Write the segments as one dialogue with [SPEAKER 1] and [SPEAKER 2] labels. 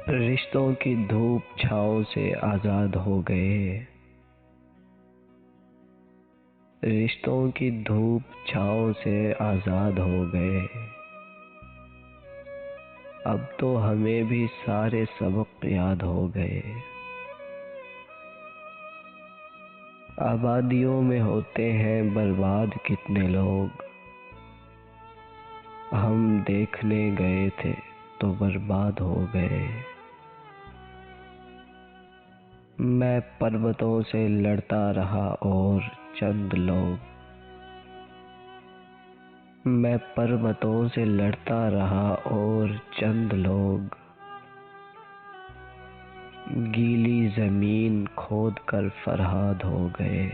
[SPEAKER 1] रिश्तों की धूप छाँव से आज़ाद हो गए। रिश्तों की धूप छाँव से आज़ाद हो गए। अब तो हमें भी सारे सबक याद हो गए। आबादियों में होते हैं बर्बाद कितने लोग, हम देखने गए थे तो बर्बाद हो गए। मैं पर्वतों से लड़ता रहा और चंद लोग, मैं पर्वतों से लड़ता रहा और चंद लोग गीली जमीन खोद कर फरहाद हो गए।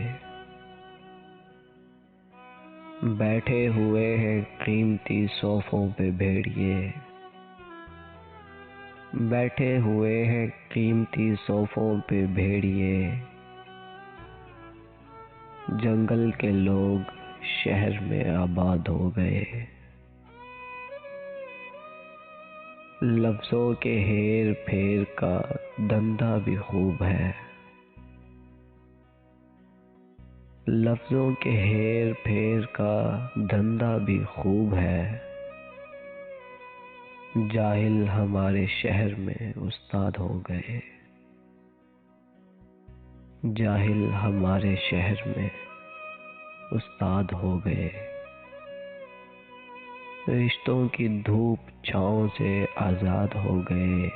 [SPEAKER 1] बैठे हुए हैं कीमती सोफों पे भेड़िए, बैठे हुए हैं कीमती सोफों पे भेड़िए। जंगल के लोग शहर में आबाद हो गए। लफ्ज़ों के हेर फेर का धंधा भी खूब है। लफ्ज़ों के हेर फेर का धंधा भी खूब है। जाहिल हमारे शहर में उस्ताद हो गए। जाहिल हमारे शहर में उस्ताद हो गए। रिश्तों की धूप छाँव से आज़ाद हो गए।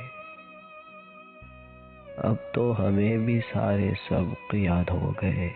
[SPEAKER 1] अब तो हमें भी सारे सबक याद हो गए।